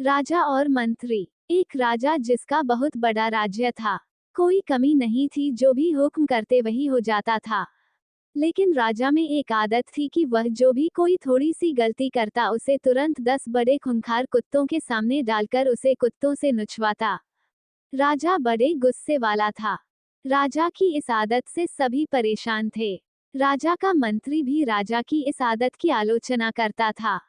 राजा और मंत्री। एक राजा जिसका बहुत बड़ा राज्य था। कोई कमी नहीं थी, जो भी हुक्म करते वही हो जाता था। लेकिन राजा में एक आदत थी कि वह जो भी कोई थोड़ी सी गलती करता उसे तुरंत 10 बड़े खूंखार कुत्तों के सामने डालकर उसे कुत्तों से नुचवाता। राजा बड़े गुस्से वाला था। राजा की इस आदत से सभी परेशान थे। राजा का मंत्री भी राजा की इस आदत की आलोचना करता था।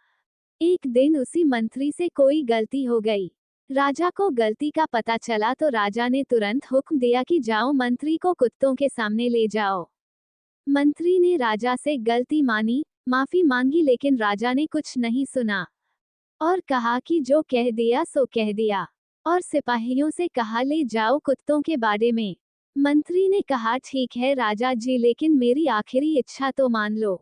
एक दिन उसी मंत्री से कोई गलती हो गई। राजा को गलती का पता चला तो राजा ने तुरंत हुक्म दिया कि जाओ, मंत्री को कुत्तों के सामने ले जाओ। मंत्री ने राजा से गलती मानी, माफी मांगी, लेकिन राजा ने कुछ नहीं सुना और कहा कि जो कह दिया सो कह दिया, और सिपाहियों से कहा ले जाओ कुत्तों के बाड़े में। मंत्री ने कहा ठीक है राजा जी, लेकिन मेरी आखिरी इच्छा तो मान लो।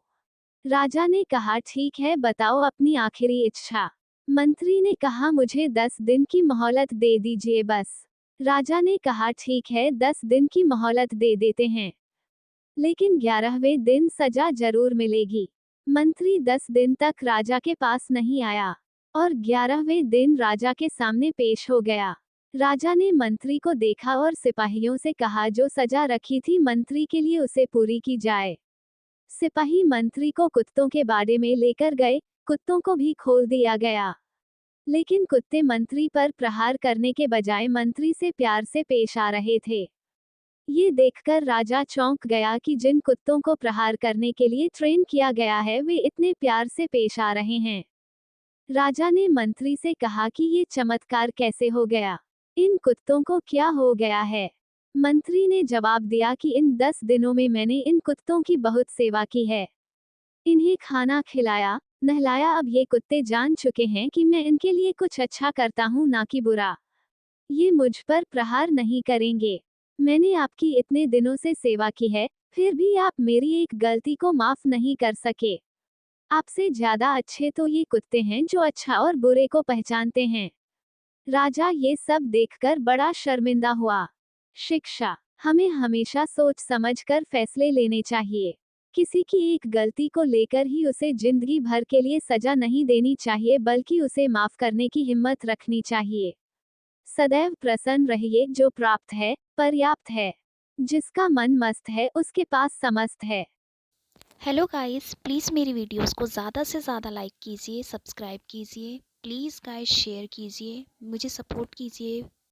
राजा ने कहा ठीक है, बताओ अपनी आखिरी इच्छा। मंत्री ने कहा मुझे 10 दिन की मोहलत दे दीजिए बस। राजा ने कहा ठीक है, 10 दिन की मोहलत दे देते हैं, लेकिन 11वें दिन सजा जरूर मिलेगी। मंत्री 10 दिन तक राजा के पास नहीं आया और 11वें दिन राजा के सामने पेश हो गया। राजा ने मंत्री को देखा और सिपाहियों से कहा जो सजा रखी थी मंत्री के लिए उसे पूरी की जाए। सिपाही मंत्री को कुत्तों के बाड़े में लेकर गए। कुत्तों को भी खोल दिया गया, लेकिन कुत्ते मंत्री पर प्रहार करने के बजाय मंत्री से प्यार से पेश आ रहे थे। ये देखकर राजा चौंक गया कि जिन कुत्तों को प्रहार करने के लिए ट्रेन किया गया है वे इतने प्यार से पेश आ रहे हैं। राजा ने मंत्री से कहा कि ये चमत्कार कैसे हो गया, इन कुत्तों को क्या हो गया है। मंत्री ने जवाब दिया कि इन 10 दिनों में मैंने इन कुत्तों की बहुत सेवा की है, इन्हें खाना खिलाया, नहलाया। अब ये कुत्ते जान चुके हैं कि मैं इनके लिए कुछ अच्छा करता हूँ, ना कि बुरा। ये मुझ पर प्रहार नहीं करेंगे। मैंने आपकी इतने दिनों से सेवा की है, फिर भी आप मेरी एक गलती को माफ नहीं कर सके। आपसे ज्यादा अच्छे तो ये कुत्ते हैं जो अच्छा और बुरे को पहचानते हैं। राजा ये सब देखकर बड़ा शर्मिंदा हुआ। शिक्षा। हमें हमेशा सोच समझकर फैसले लेने चाहिए। किसी की एक गलती को लेकर ही उसे जिंदगी भर के लिए सजा नहीं देनी चाहिए, बल्कि उसे माफ करने की हिम्मत रखनी चाहिए। सदैव प्रसन्न रहिए, जो प्राप्त है पर्याप्त है। जिसका मन मस्त है उसके पास समस्त है। हेलो गाइस, प्लीज़ मेरी वीडियोस को ज़्यादा से ज़्यादा लाइक कीजिए, सब्सक्राइब कीजिए। प्लीज़ गाइस शेयर कीजिए, मुझे सपोर्ट कीजिए।